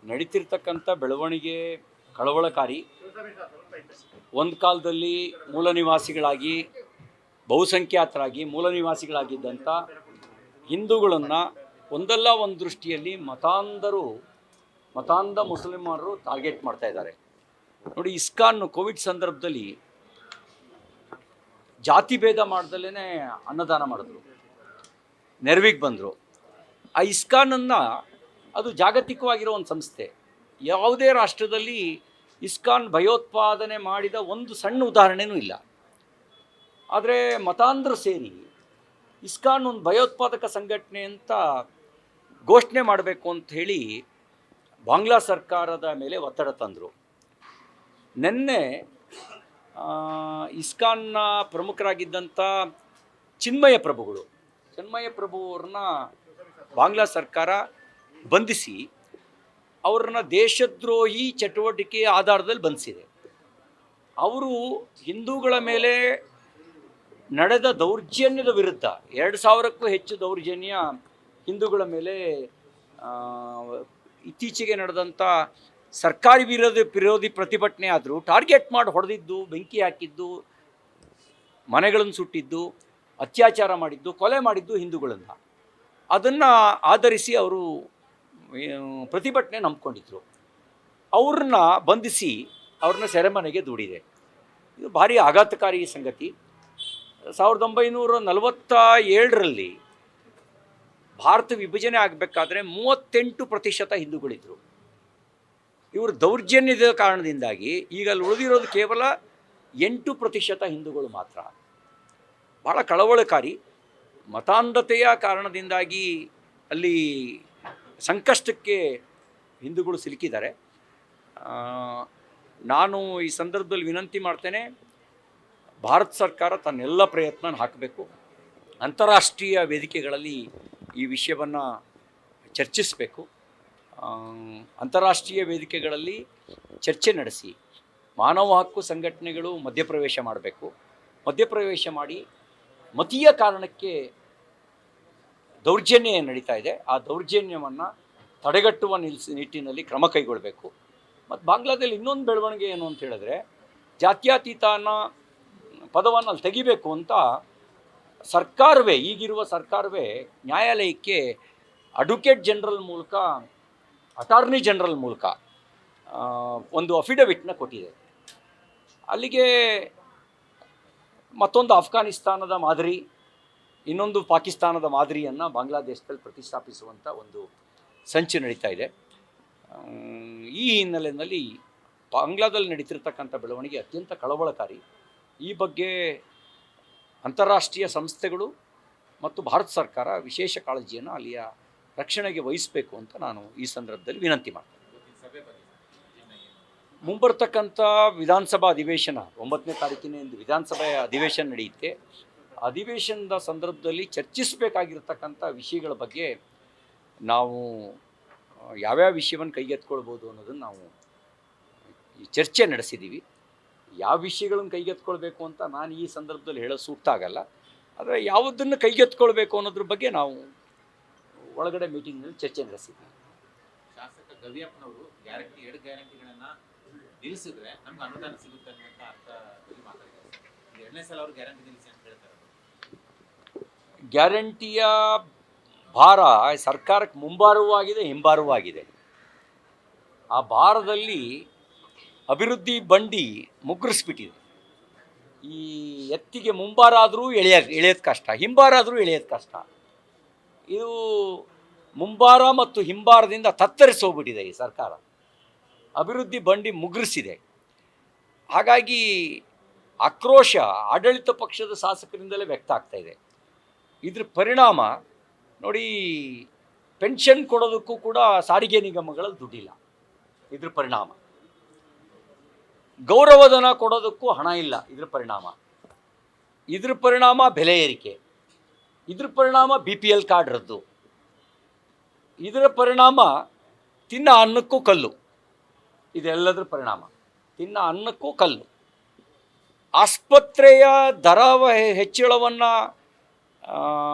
ನಡೀತಿರ್ತಕ್ಕಂಥ ಬೆಳವಣಿಗೆ ಕಳವಳಕಾರಿ. ಒಂದು ಕಾಲದಲ್ಲಿ ಮೂಲ ನಿವಾಸಿಗಳಾಗಿ ಬಹುಸಂಖ್ಯಾತರಾಗಿ ಮೂಲ ನಿವಾಸಿಗಳಾಗಿದ್ದಂಥ ಹಿಂದೂಗಳನ್ನು ಒಂದಲ್ಲ ಒಂದು ದೃಷ್ಟಿಯಲ್ಲಿ ಮತಾಂಧ ಮುಸಲ್ಮಾನರು ಟಾರ್ಗೆಟ್ ಮಾಡ್ತಾ ಇದ್ದಾರೆ. ನೋಡಿ, ಇಸ್ಕಾನ್ ಕೋವಿಡ್ ಸಂದರ್ಭದಲ್ಲಿ ಜಾತಿ ಭೇದ ಮಾಡ್ದಲೇ ಅನ್ನದಾನ ಮಾಡಿದ್ರು, ನೆರವಿಗೆ ಬಂದರು. ಆ ಇಸ್ಕಾನನ್ನು ಅದು ಜಾಗತಿಕವಾಗಿರೋ ಒಂದು ಸಂಸ್ಥೆ. ಯಾವುದೇ ರಾಷ್ಟ್ರದಲ್ಲಿ ಇಸ್ಕಾನ್ ಭಯೋತ್ಪಾದನೆ ಮಾಡಿದ ಒಂದು ಸಣ್ಣ ಉದಾಹರಣೆನೂ ಇಲ್ಲ. ಆದರೆ ಮತಾಂಧರು ಸೇರಿ ಇಸ್ಕಾನ್ ಒಂದು ಭಯೋತ್ಪಾದಕ ಸಂಘಟನೆ ಅಂತ ಘೋಷಣೆ ಮಾಡಬೇಕು ಅಂತ ಹೇಳಿ ಬಾಂಗ್ಲಾ ಸರ್ಕಾರದ ಮೇಲೆ ಒತ್ತಡ ತಂದರು. ನಿನ್ನೆ ಇಸ್ಕಾನ್ನ ಪ್ರಮುಖರಾಗಿದ್ದಂಥ ಚಿನ್ಮಯ ಪ್ರಭು ಅವ್ರನ್ನ ಬಾಂಗ್ಲಾ ಸರ್ಕಾರ ಬಂಧಿಸಿ ಅವ್ರನ್ನ ದೇಶದ್ರೋಹಿ ಚಟುವಟಿಕೆ ಆಧಾರದಲ್ಲಿ ಬಂಧಿಸಿದೆ. ಅವರು ಹಿಂದೂಗಳ ಮೇಲೆ ನಡೆದ ದೌರ್ಜನ್ಯದ ವಿರುದ್ಧ 2000ಕ್ಕೂ ಹೆಚ್ಚು ದೌರ್ಜನ್ಯ ಹಿಂದೂಗಳ ಮೇಲೆ ಇತ್ತೀಚೆಗೆ ನಡೆದಂಥ ಸರ್ಕಾರಿ ವಿರೋಧಿ ಪ್ರತಿಭಟನೆ ಆದರೂ ಟಾರ್ಗೆಟ್ ಮಾಡಿ ಹೊಡೆದಿದ್ದು, ಬೆಂಕಿ ಹಾಕಿದ್ದು, ಮನೆಗಳನ್ನು ಸುಟ್ಟಿದ್ದು, ಅತ್ಯಾಚಾರ ಮಾಡಿದ್ದು, ಕೊಲೆ ಮಾಡಿದ್ದು ಹಿಂದೂಗಳನ್ನು. ಅದನ್ನು ಆಧರಿಸಿ ಅವರು ಪ್ರತಿಭಟನೆ ನಂಬ್ಕೊಂಡಿದ್ರು. ಅವ್ರನ್ನ ಬಂಧಿಸಿ ಅವ್ರನ್ನ ಸೆರೆಮನೆಗೆ ದೂಡಿದೆ. ಇದು ಭಾರಿ ಆಘಾತಕಾರಿ ಸಂಗತಿ. 1947ರಲ್ಲಿ ಭಾರತ ವಿಭಜನೆ ಆಗಬೇಕಾದ್ರೆ 38% ಹಿಂದೂಗಳಿದ್ದರು. ಇವರು ದೌರ್ಜನ್ಯದ ಕಾರಣದಿಂದಾಗಿ ಈಗ ಉಳಿದಿರೋದು ಕೇವಲ 8% ಹಿಂದೂಗಳು ಮಾತ್ರ. ಭಾಳ ಕಳವಳಕಾರಿ. ಮತಾಂಧತೆಯ ಕಾರಣದಿಂದಾಗಿ ಅಲ್ಲಿ ಸಂಕಷ್ಟಕ್ಕೆ ಹಿಂದೂಗಳು ಸಿಲುಕಿದ್ದಾರೆ. ನಾನು ಈ ಸಂದರ್ಭದಲ್ಲಿ ವಿನಂತಿ ಮಾಡ್ತೇನೆ, ಭಾರತ ಸರ್ಕಾರ ತನ್ನೆಲ್ಲ ಪ್ರಯತ್ನ ಹಾಕಬೇಕು. ಅಂತಾರಾಷ್ಟ್ರೀಯ ವೇದಿಕೆಗಳಲ್ಲಿ ಈ ವಿಷಯವನ್ನು ಚರ್ಚಿಸಬೇಕು. ಅಂತಾರಾಷ್ಟ್ರೀಯ ವೇದಿಕೆಗಳಲ್ಲಿ ಚರ್ಚೆ ನಡೆಸಿ ಮಾನವ ಹಕ್ಕು ಸಂಘಟನೆಗಳು ಮಧ್ಯಪ್ರವೇಶ ಮಾಡಬೇಕು. ಮಧ್ಯಪ್ರವೇಶ ಮಾಡಿ ಮತೀಯ ಕಾರಣಕ್ಕೆ ದೌರ್ಜನ್ಯ ನಡೀತಾ ಇದೆ, ಆ ದೌರ್ಜನ್ಯವನ್ನು ತಡೆಗಟ್ಟುವ ನಿಟ್ಟಿನಲ್ಲಿ ಕ್ರಮ ಕೈಗೊಳ್ಳಬೇಕು. ಮತ್ತು ಬಾಂಗ್ಲಾದಲ್ಲಿ ಇನ್ನೊಂದು ಬೆಳವಣಿಗೆ ಏನು ಅಂತ ಹೇಳಿದ್ರೆ, ಜಾತ್ಯತೀತ ಅನ್ನೋ ಪದವನ್ನು ಅಲ್ಲಿ ತೆಗಿಬೇಕು ಅಂತ ಈಗಿರುವ ಸರ್ಕಾರವೇ ನ್ಯಾಯಾಲಯಕ್ಕೆ ಅಡ್ವೊಕೇಟ್ ಜನರಲ್ ಮೂಲಕ, ಅಟಾರ್ನಿ ಜನರಲ್ ಮೂಲಕ ಒಂದು ಅಫಿಡವಿಟ್ನ ಕೊಟ್ಟಿದೆ. ಅಲ್ಲಿಗೆ ಮತ್ತೊಂದು ಅಫ್ಘಾನಿಸ್ತಾನದ ಮಾದರಿ, ಇನ್ನೊಂದು ಪಾಕಿಸ್ತಾನದ ಮಾದರಿಯನ್ನು ಬಾಂಗ್ಲಾದೇಶದಲ್ಲಿ ಪ್ರತಿಷ್ಠಾಪಿಸುವಂಥ ಒಂದು ಸಂಚು ನಡೀತಾ ಇದೆ. ಈ ಹಿನ್ನೆಲೆಯಲ್ಲಿ ಬಾಂಗ್ಲಾದಲ್ಲಿ ನಡೀತಿರ್ತಕ್ಕಂಥ ಬೆಳವಣಿಗೆ ಅತ್ಯಂತ ಕಳವಳಕಾರಿ. ಈ ಬಗ್ಗೆ ಅಂತಾರಾಷ್ಟ್ರೀಯ ಸಂಸ್ಥೆಗಳು ಮತ್ತು ಭಾರತ ಸರ್ಕಾರ ವಿಶೇಷ ಕಾಳಜಿಯನ್ನು ಅಲ್ಲಿಯ ರಕ್ಷಣೆಗೆ ವಹಿಸಬೇಕು ಅಂತ ನಾನು ಈ ಸಂದರ್ಭದಲ್ಲಿ ವಿನಂತಿ ಮಾಡ್ತೇನೆ. ಮುಂಬರ್ತಕ್ಕಂಥ ವಿಧಾನಸಭಾ ಅಧಿವೇಶನ 9ನೇ ತಾರೀಕಿನಿಂದ ವಿಧಾನಸಭೆಯ ಅಧಿವೇಶನ ನಡೆಯುತ್ತೆ. ಅಧಿವೇಶನದ ಸಂದರ್ಭದಲ್ಲಿ ಚರ್ಚಿಸಬೇಕಾಗಿರ್ತಕ್ಕಂಥ ವಿಷಯಗಳ ಬಗ್ಗೆ ನಾವು ಯಾವ್ಯಾವ ವಿಷಯವನ್ನು ಕೈಗೆತ್ಕೊಳ್ಬೋದು ಅನ್ನೋದನ್ನು ನಾವು ಈ ಚರ್ಚೆ ನಡೆಸಿದ್ದೀವಿ. ಯಾವ ವಿಷಯಗಳನ್ನು ಕೈಗೆತ್ಕೊಳ್ಬೇಕು ಅಂತ ನಾನು ಈ ಸಂದರ್ಭದಲ್ಲಿ ಹೇಳೋ ಸೂಕ್ತ ಆಗಲ್ಲ. ಆದರೆ ಯಾವುದನ್ನು ಕೈಗೆತ್ಕೊಳ್ಬೇಕು ಅನ್ನೋದ್ರ ಬಗ್ಗೆ ನಾವು ಒಳಗಡೆ ಮೀಟಿಂಗ್ನಲ್ಲಿ ಚರ್ಚೆ ನಡೆಸಿದ್ದೀವಿ. ಶಾಸಕ ಗವಿಯಪ್ಪನವರು ಗ್ಯಾರಂಟಿ 2 ಗ್ಯಾರಂಟಿಗಳನ್ನು ನಿಲ್ಲಿಸಿದ್ರೆ ನಮ್ಗೆ ಅನುದಾನ ಸಿಗುತ್ತೆ ಅನ್ನುವಂಥ ಅರ್ಥದಲ್ಲಿ ಮಾತಾಡಿದ್ದಾರೆ. 2ನೇ ಸಲ ಅವರು ಗ್ಯಾರಂಟಿ ನಿಲ್ಲಿಸಿ ಅಂತ ಹೇಳ್ತಾರೆ. ಗ್ಯಾರಂಟಿಯ ಭಾರ ಸರ್ಕಾರಕ್ಕೆ ಮುಂಭಾರವೂ ಆಗಿದೆ, ಹಿಂಭಾರವೂ ಆಗಿದೆ. ಆ ಭಾರದಲ್ಲಿ ಅಭಿವೃದ್ಧಿ ಬಂಡಿ ಮುಗ್ರಿಸ್ಬಿಟ್ಟಿದೆ. ಈ ಎತ್ತಿಗೆ ಮುಂಭಾರ ಆದರೂ ಎಳೆಯೋದು ಕಷ್ಟ, ಹಿಂಭಾರ ಆದರೂ ಎಳೆಯೋದು ಕಷ್ಟ. ಇದು ಮುಂಭಾರ ಮತ್ತು ಹಿಂಭಾರದಿಂದ ತತ್ತರಿಸಿ ಹೋಗ್ಬಿಟ್ಟಿದೆ ಈ ಸರ್ಕಾರ. ಅಭಿವೃದ್ಧಿ ಬಂಡಿ ಮುಗ್ರಿಸಿದೆ. ಹಾಗಾಗಿ ಆಕ್ರೋಶ ಆಡಳಿತ ಪಕ್ಷದ ಶಾಸಕರಿಂದಲೇ ವ್ಯಕ್ತ ಆಗ್ತಾ ಇದೆ. ಇದ್ರ ಪರಿಣಾಮ ನೋಡಿ, ಪೆನ್ಷನ್ ಕೊಡೋದಕ್ಕೂ ಕೂಡ ಸಾರಿಗೆ ನಿಗಮಗಳಲ್ಲಿ ದುಡ್ಡಿಲ್ಲ. ಇದ್ರ ಪರಿಣಾಮ ಗೌರವಧನ ಕೊಡೋದಕ್ಕೂ ಹಣ ಇಲ್ಲ. ಇದ್ರ ಪರಿಣಾಮ ಬೆಲೆ ಏರಿಕೆ. ಇದ್ರ ಪರಿಣಾಮ BPL ಕಾರ್ಡ್ ರದ್ದು. ಇದರ ಪರಿಣಾಮ ತಿನ್ನ ಅನ್ನಕ್ಕೂ ಕಲ್ಲು. ಇದೆಲ್ಲದರ ಪರಿಣಾಮ ತಿನ್ನ ಅನ್ನಕ್ಕೂ ಕಲ್ಲು. ಆಸ್ಪತ್ರೆಯ ದರ ಹೆಚ್ಚಳವನ್ನು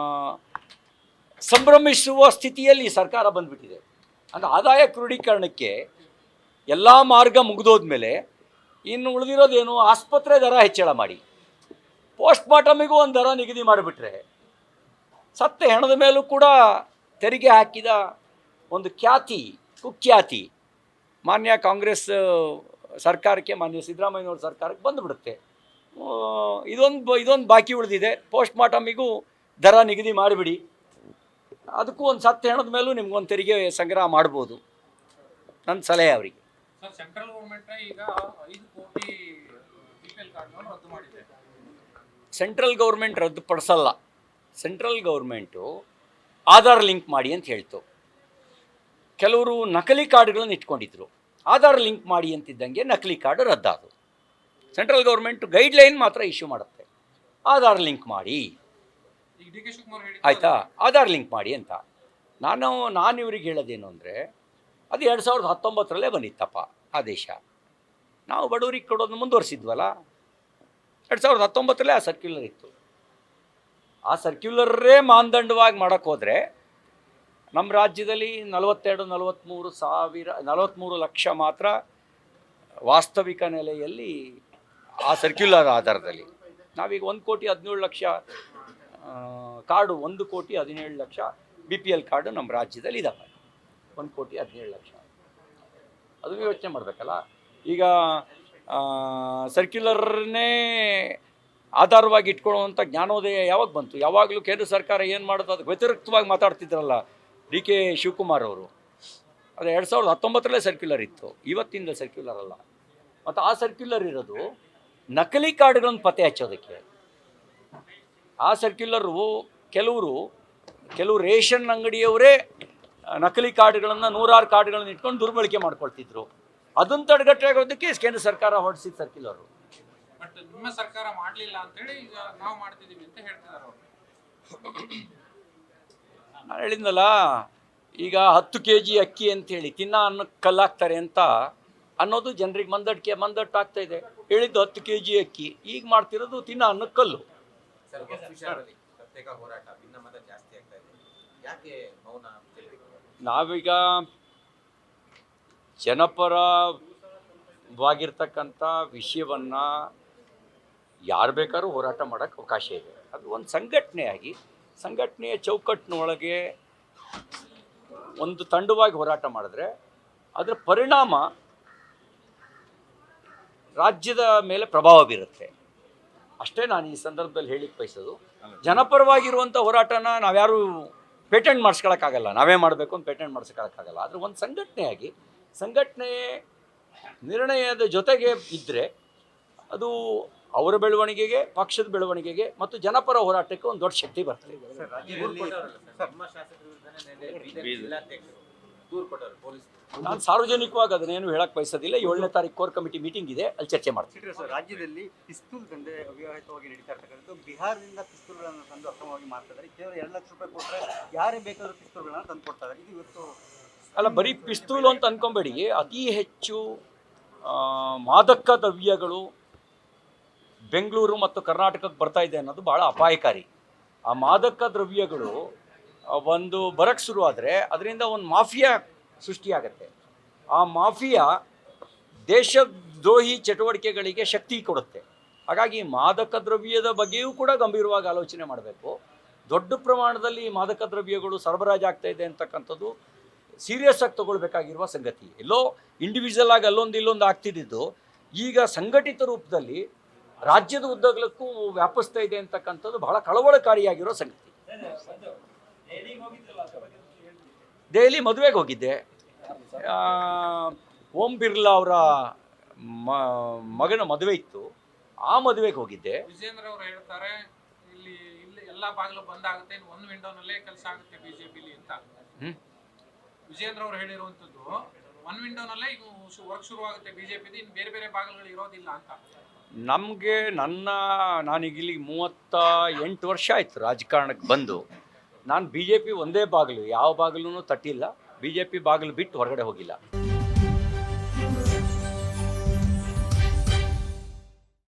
ಸಂಭ್ರಮಿಸುವ ಸ್ಥಿತಿಯಲ್ಲಿ ಸರ್ಕಾರ ಬಂದುಬಿಟ್ಟಿದೆ. ಅಂದರೆ ಆದಾಯ ಕ್ರೋಢೀಕರಣಕ್ಕೆ ಎಲ್ಲ ಮಾರ್ಗ ಮುಗಿದೋದ್ಮೇಲೆ ಇನ್ನು ಉಳಿದಿರೋದೇನು ಆಸ್ಪತ್ರೆ ದರ ಹೆಚ್ಚಳ ಮಾಡಿ ಪೋಸ್ಟ್ ಮಾರ್ಟಮಿಗೂ ಒಂದು ದರ ನಿಗದಿ ಮಾಡಿಬಿಟ್ರೆ ಸತ್ತ ಹೆಣದ ಮೇಲೂ ಕೂಡ ತೆರಿಗೆ ಹಾಕಿದ ಒಂದು ಖ್ಯಾತಿ ಕುಖ್ಯಾತಿ ಮಾನ್ಯ ಕಾಂಗ್ರೆಸ್ ಸರ್ಕಾರಕ್ಕೆ, ಮಾನ್ಯ ಸಿದ್ದರಾಮಯ್ಯನವ್ರ ಸರ್ಕಾರಕ್ಕೆ ಬಂದುಬಿಡುತ್ತೆ. ಇದೊಂದು ಬಾಕಿ ಉಳಿದಿದೆ. ಪೋಸ್ಟ್ ಮಾರ್ಟಮಿಗೂ ದರ ನಿಗದಿ ಮಾಡಿಬಿಡಿ, ಅದಕ್ಕೂ ಒಂದು ಸತ್ತ ಹೆಣದ ಮೇಲೂ ನಿಮ್ಗೊಂದು ತೆರಿಗೆ ಸಂಗ್ರಹ ಮಾಡ್ಬೋದು. ನನ್ನ ಸಲಹೆ ಅವರಿಗೆ. ಸೆಂಟ್ರಲ್ ಗೌರ್ಮೆಂಟ್ ಈಗ 5 ಕೋಟಿ BPL ಕಾರ್ಡ್ಗಳನ್ನು ರದ್ದು ಮಾಡಿದೆ. ಸೆಂಟ್ರಲ್ ಗೌರ್ಮೆಂಟ್ ರದ್ದುಪಡಿಸಲ್ಲ. ಸೆಂಟ್ರಲ್ ಗೌರ್ಮೆಂಟು ಆಧಾರ್ ಲಿಂಕ್ ಮಾಡಿ ಅಂತ ಹೇಳ್ತು. ಕೆಲವರು ನಕಲಿ ಕಾರ್ಡ್ಗಳನ್ನು ಇಟ್ಕೊಂಡಿದ್ರು. ಆಧಾರ್ ಲಿಂಕ್ ಮಾಡಿ ಅಂತಿದ್ದಂಗೆ ನಕಲಿ ಕಾರ್ಡ್ ರದ್ದಾದವು. ಸೆಂಟ್ರಲ್ ಗೌರ್ಮೆಂಟು ಗೈಡ್ಲೈನ್ ಮಾತ್ರ ಇಶ್ಯೂ ಮಾಡುತ್ತೆ, ಆಧಾರ್ ಲಿಂಕ್ ಮಾಡಿ, ಈಗ ಡಿ ಕೆ ಶಿವಕುಮಾರ್ ಹೇಳಿದ್ರು ಆಯಿತಾ, ಆಧಾರ್ ಲಿಂಕ್ ಮಾಡಿ ಅಂತ. ನಾನು ಇವ್ರಿಗೆ ಹೇಳೋದೇನು ಅಂದರೆ, ಅದು 2019ರಲ್ಲೇ ಬಂದಿತ್ತಪ್ಪ ಆದೇಶ. ನಾವು ಬಡವರಿಗೆ ಕೊಡೋದನ್ನ ಮುಂದುವರಿಸಿದ್ವಲ್ಲ. 2019ರಲ್ಲೇ ಆ ಸರ್ಕ್ಯುಲರ್ ಇತ್ತು. ಆ ಸರ್ಕ್ಯುಲರೇ ಮಾನದಂಡವಾಗಿ ಮಾಡೋಕ್ಕೆ ಹೋದರೆ ನಮ್ಮ ರಾಜ್ಯದಲ್ಲಿ 43 ಲಕ್ಷ ಮಾತ್ರ ವಾಸ್ತವಿಕ ನೆಲೆಯಲ್ಲಿ ಆ ಸರ್ಕ್ಯುಲರ್ ಆಧಾರದಲ್ಲಿ. ನಾವೀಗ 1,17,00,000 ಕಾರ್ಡು, 1,17,00,000 BPL ಕಾರ್ಡು ನಮ್ಮ ರಾಜ್ಯದಲ್ಲಿ ಇದ್ದಾವೆ. 1,17,00,000 ಅದನ್ನು ಯೋಚನೆ ಮಾಡಬೇಕಲ್ಲ. ಈಗ ಸರ್ಕ್ಯುಲರ್ನೇ ಆಧಾರವಾಗಿ ಇಟ್ಕೊಳ್ಳುವಂಥ ಜ್ಞಾನೋದಯ ಯಾವಾಗ ಬಂತು? ಯಾವಾಗಲೂ ಕೇಂದ್ರ ಸರ್ಕಾರ ಏನು ಮಾಡೋದು ಅದಕ್ಕೆ ವ್ಯತಿರಿಕ್ತವಾಗಿ ಮಾತಾಡ್ತಿದ್ರಲ್ಲ ಡಿ.ಕೆ. ಶಿವಕುಮಾರ್ ಅವರು. ಅದು 2019ರಲ್ಲೇ ಸರ್ಕ್ಯುಲರ್ ಇತ್ತು, ಇವತ್ತಿಂದ ಸರ್ಕ್ಯುಲರ್ ಅಲ್ಲ. ಮತ್ತು ಆ ಸರ್ಕ್ಯುಲರ್ ಇರೋದು ನಕಲಿ ಕಾರ್ಡ್ಗಳನ್ನು ಪತ್ತೆ ಹಚ್ಚೋದಕ್ಕೆ. ಆ ಸರ್ಕ್ಯುಲರು ಕೆಲವು ರೇಷನ್ ಅಂಗಡಿಯವರೇ ನಕಲಿ ಕಾರ್ಡ್ಗಳನ್ನು, 106 ಕಾರ್ಡ್ಗಳನ್ನು ಇಟ್ಕೊಂಡು ದುರ್ಬಳಕೆ ಮಾಡ್ಕೊಳ್ತಿದ್ರು. ಅದನ್ನು ತಡೆಗಟ್ಟೋದಕ್ಕೆ ಕೇಂದ್ರ ಸರ್ಕಾರ ಹೊರಡಿಸಿದ ಸರ್ಕ್ಯುಲರು. ಬಟ್ ನಿಮ್ಮ ಸರ್ಕಾರ ಮಾಡಲಿಲ್ಲ ಅಂತೇಳಿ ಈಗ ನಾವು ಮಾಡ್ತಿದ್ದೀವಿ ಅಂತ ಹೇಳ್ತಿದ್ದಾರೆ ಅವರು. ನಾನು ಹೇಳಿದ್ನಲ್ಲ, ಈಗ 10 kg ಅಕ್ಕಿ ಅಂತೇಳಿ ತಿನ್ನ ಅನ್ನಕ್ಕೆ ಕಲ್ಲಾಕ್ತಾರೆ ಅಂತ ಅನ್ನೋದು ಜನರಿಗೆ ಮಂದಟ್ಟು ಆಗ್ತಾ ಇದೆ. ಹೇಳಿದ್ದು 10 kg ಅಕ್ಕಿ, ಈಗ ಮಾಡ್ತಿರೋದು ತಿನ್ನ ಅನ್ನಕ್ಕೆ ಕಲ್ಲು. ಸರ್, ವಕ್ಫ್ ವಿಚಾರದಲ್ಲಿ ಪ್ರತ್ಯೇಕ ಹೋರಾಟ, ಭಿನ್ನಮತ ಜಾಸ್ತಿ ಆಗ್ತಾ ಇದೆ. ಯಾಕೆ ಮೌನ? ನಾವೀಗ ಜನಪರವಾಗಿರ್ತಕ್ಕಂಥ ವಿಷಯವನ್ನು ಯಾರು ಬೇಕಾದ್ರೂ ಹೋರಾಟ ಮಾಡೋಕ್ಕೆ ಅವಕಾಶ ಇದೆ. ಅದು ಒಂದು ಸಂಘಟನೆಯಾಗಿ, ಸಂಘಟನೆಯ ಚೌಕಟ್ಟಿನೊಳಗೆ ಒಂದು ತಂಡವಾಗಿ ಹೋರಾಟ ಮಾಡಿದ್ರೆ ಅದರ ಪರಿಣಾಮ ರಾಜ್ಯದ ಮೇಲೆ ಪ್ರಭಾವ ಬೀರುತ್ತೆ. ಅಷ್ಟೇ ನಾನು ಈ ಸಂದರ್ಭದಲ್ಲಿ ಹೇಳಿಕ್ಕೆ ಬಯಸೋದು. ಜನಪರವಾಗಿರುವಂಥ ಹೋರಾಟನ ನಾವ್ಯಾರು ಪೇಟೆಂಟ್ ಮಾಡಿಸ್ಕೊಳಕ್ಕಾಗಲ್ಲ, ನಾವೇ ಮಾಡಬೇಕು ಅಂತ ಪೇಟೆಂಟ್ ಮಾಡಿಸ್ಕೊಳಕ್ಕಾಗಲ್ಲ. ಆದರೆ ಒಂದು ಸಂಘಟನೆಯಾಗಿ, ಸಂಘಟನೆ ನಿರ್ಣಯದ ಜೊತೆಗೆ ಇದ್ದರೆ ಅದು ಅವರ ಬೆಳವಣಿಗೆಗೆ, ಪಕ್ಷದ ಬೆಳವಣಿಗೆಗೆ ಮತ್ತು ಜನಪರ ಹೋರಾಟಕ್ಕೆ ಒಂದು ದೊಡ್ಡ ಶಕ್ತಿ ಬರ್ತದೆ. ನಮ್ಮ ಶಾಸಕರ ವಿರುದ್ಧನೇ ಬಿಜೆಪಿ ಜಿಲ್ಲಾಧ್ಯಕ್ಷರು ದೂರು ಕೊಟ್ಟರು ಪೊಲೀಸ್. ನಾನು ಸಾರ್ವಜನಿಕವಾಗಿ ಅದನ್ನೇನು ಹೇಳಕ್ಕೆ ಬಯಸೋದಿಲ್ಲ. 7ನೇ ತಾರೀಕು ಕೋರ್ ಕಮಿಟಿ ಮೀಟಿಂಗ್ ಇದೆ, ಅಲ್ಲಿ ಚರ್ಚೆ ಮಾಡ್ತೀನಿ. ಸರ್, ರಾಜ್ಯದಲ್ಲಿ ಪಿಸ್ತೂಲ್ ದಂಧೆ ಅವ್ಯವಹಿತವಾಗಿ ನಡೀತಾ ಇರ್ತಕ್ಕಂಥದ್ದು. ಬಿಹಾರದಿಂದ ಪಿಸ್ತೂಲ್ಗಳನ್ನು ತಂದು ಅಕ್ರಮವಾಗಿ ಮಾಡ್ತಾ ಇದ್ದಾರೆ. ಕೇವಲ 2 ಲಕ್ಷ ರೂಪಾಯಿ ಕೊಟ್ಟರೆ ಯಾರೇ ಬೇಕಾದರೂ ಪಿಸ್ತೂಲ್ಗಳನ್ನು ತಂದು ಕೊಡ್ತಾ ಇದ್ದಾರೆ. ಇದು ಇವತ್ತು ಅಲ್ಲ, ಬರೀ ಪಿಸ್ತೂಲು ಅಂತ ಅಂದ್ಕೊಂಬೇಡಿ. ಅತಿ ಹೆಚ್ಚು ಮಾದಕ ದ್ರವ್ಯಗಳು ಬೆಂಗಳೂರು ಮತ್ತು ಕರ್ನಾಟಕಕ್ಕೆ ಬರ್ತಾ ಇದೆ ಅನ್ನೋದು ಭಾಳ ಅಪಾಯಕಾರಿ. ಆ ಮಾದಕ ದ್ರವ್ಯಗಳು ಒಂದು ಬರಕ್ಕೆ ಶುರುವಾದರೆ ಅದರಿಂದ ಒಂದು ಮಾಫಿಯಾ ಸೃಷ್ಟಿಯಾಗತ್ತೆ. ಆ ಮಾಫಿಯಾ ದೇಶದ್ರೋಹಿ ಚಟುವಟಿಕೆಗಳಿಗೆ ಶಕ್ತಿ ಕೊಡುತ್ತೆ. ಹಾಗಾಗಿ ಮಾದಕ ದ್ರವ್ಯದ ಬಗ್ಗೆಯೂ ಕೂಡ ಗಂಭೀರವಾಗಿ ಆಲೋಚನೆ ಮಾಡಬೇಕು. ದೊಡ್ಡ ಪ್ರಮಾಣದಲ್ಲಿ ಮಾದಕ ದ್ರವ್ಯಗಳು ಸರಬರಾಜು ಆಗ್ತಾ ಇದೆ ಅಂತಕ್ಕಂಥದ್ದು ಸೀರಿಯಸ್ ಆಗಿ ತಗೊಳ್ಬೇಕಾಗಿರುವ ಸಂಗತಿ. ಎಲ್ಲೋ ಇಂಡಿವಿಜುವಲ್ ಆಗಿ ಇಲ್ಲೊಂದು ಆಗ್ತಿದ್ದು ಈಗ ಸಂಘಟಿತ ರೂಪದಲ್ಲಿ ರಾಜ್ಯದ ಉದ್ದಗಲಕ್ಕೂ ವ್ಯಾಪಿಸ್ತಾ ಇದೆ ಅಂತಕ್ಕಂಥದ್ದು ಬಹಳ ಕಳವಳಕಾರಿಯಾಗಿರೋ ಸಂಗತಿ. ದೆಹಲಿ ಮದುವೆಗೆ ಹೋಗಿದ್ದೆ. ಓಂ ಬಿರ್ಲಾ ಅವರ ಮಗನ ಮದುವೆ ಇತ್ತು, ಆ ಮದುವೆಗೆ ಹೋಗಿದ್ದೆ. ವಿಜೇಂದ್ರ ಅವರು ಹೇಳ್ತಾರೆ ಇಲ್ಲಿ ಎಲ್ಲ ಬಾಗಿಲು ಬಂದ್ ಆಗುತ್ತೆ, ಒಂದು ವಿಂಡೋನಲ್ಲೇ ಕೆಲಸ ಆಗುತ್ತೆ ಬಿಜೆಪಿಲಿ ಅಂತ. ವಿಜೇಂದ್ರ ಅವರು ಹೇಳಿರುವಂತದ್ದು ಒಂದು ವಿಂಡೋನಲ್ಲೇ ಈಗ ವರ್ಕ್ ಶುರು ಆಗುತ್ತೆ ಬಿಜೆಪಿದು, ಇನ್ನು ಬೇರೆ ಬೇರೆ ಬಾಗಿಲುಗಳು ಇರೋದಿಲ್ಲ ಅಂತ. ನಮಗೆ ನಾನೀಗ ಇಲ್ಲಿಗೆ 38 ವರ್ಷ ಆಯಿತು ರಾಜಕಾರಣಕ್ಕೆ ಬಂದು. ನಾನು BJP ಒಂದೇ ಬಾಗಿಲು, ಯಾವ ಬಾಗಿಲೂ ತಟ್ಟಿಲ್ಲ. BJP ಬಾಗಿಲು ಬಿಟ್ಟು ಹೊರಗಡೆ ಹೋಗಿಲ್ಲ.